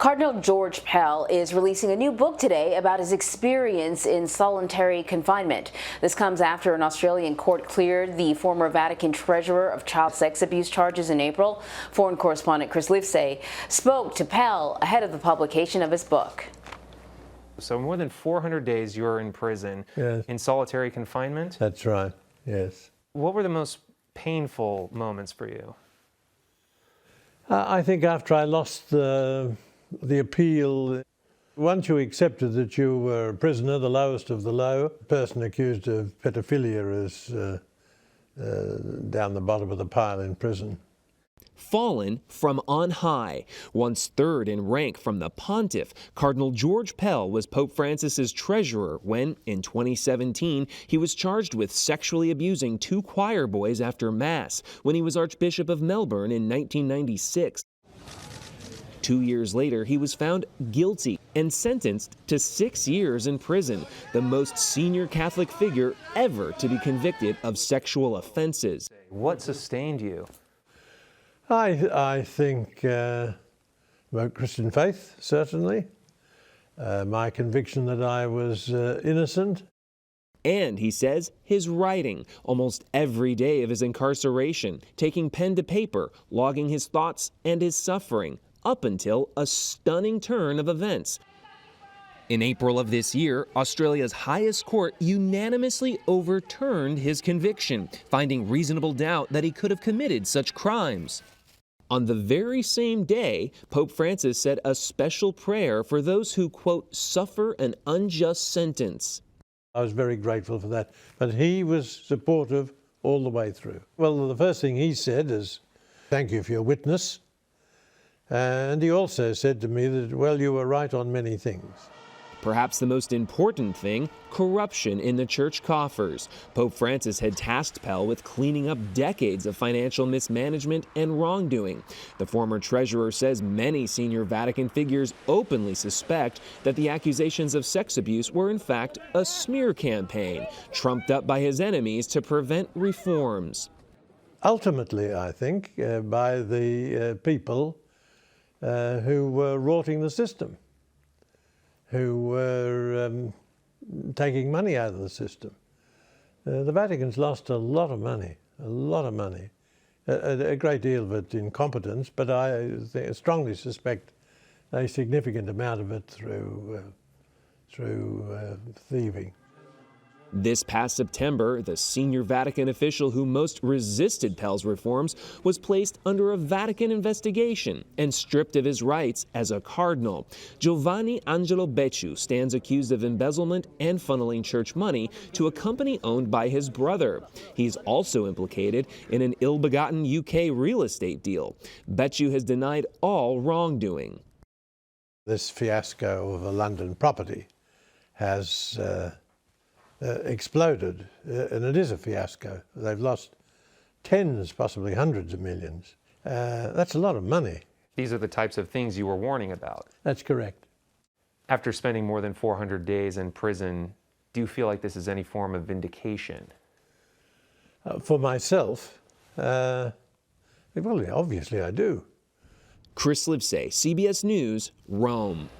Cardinal George Pell is releasing a new book today about his experience in solitary confinement. This comes after an Australian court cleared the former Vatican treasurer of child sex abuse charges in April. Foreign correspondent Chris Livesay spoke to Pell ahead of the publication of his book. So more than 400 days you were in prison, yes, in solitary confinement? That's right, yes. What were the most painful moments for you? I think after I lost the appeal, once you accepted that you were a prisoner, the lowest of the low, a person accused of pedophilia is down the bottom of the pile in prison. Fallen from on high, once third in rank from the pontiff, Cardinal George Pell was Pope Francis's treasurer when, in 2017, he was charged with sexually abusing 2 choir boys after Mass when he was Archbishop of Melbourne in 1996. 2 years later, he was found guilty and sentenced to 6 years in prison, the most senior Catholic figure ever to be convicted of sexual offenses. What sustained you? I think my Christian faith, certainly, my conviction that I was innocent. And, he says, his writing, almost every day of his incarceration, taking pen to paper, logging his thoughts and his suffering, up until a stunning turn of events. In April of this year, Australia's highest court unanimously overturned his conviction, finding reasonable doubt that he could have committed such crimes. On the very same day, Pope Francis said a special prayer for those who, quote, suffer an unjust sentence. I was very grateful for that, but he was supportive all the way through. Well, the first thing he said is, thank you for your witness. And he also said to me that, well, you were right on many things. Perhaps the most important thing, corruption in the church coffers. Pope Francis had tasked Pell with cleaning up decades of financial mismanagement and wrongdoing. The former treasurer says many senior Vatican figures openly suspect that the accusations of sex abuse were in fact a smear campaign, trumped up by his enemies to prevent reforms. Ultimately, I think, by the people who were rorting the system, who were taking money out of the system. The Vatican's lost a lot of money, a great deal of it in competence, but I strongly suspect a significant amount of it through thieving. This past September, the senior Vatican official who most resisted Pell's reforms was placed under a Vatican investigation and stripped of his rights as a cardinal. Giovanni Angelo Becciu stands accused of embezzlement and funneling church money to a company owned by his brother. He's also implicated in an ill-begotten UK real estate deal. Becciu has denied all wrongdoing. This fiasco of a London property has exploded, and it is a fiasco. They've lost tens, possibly hundreds of millions. That's a lot of money. These are the types of things you were warning about. That's correct. After spending more than 400 days in prison, do you feel like this is any form of vindication? For myself, well, obviously I do. Chris Livesay, CBS News, Rome.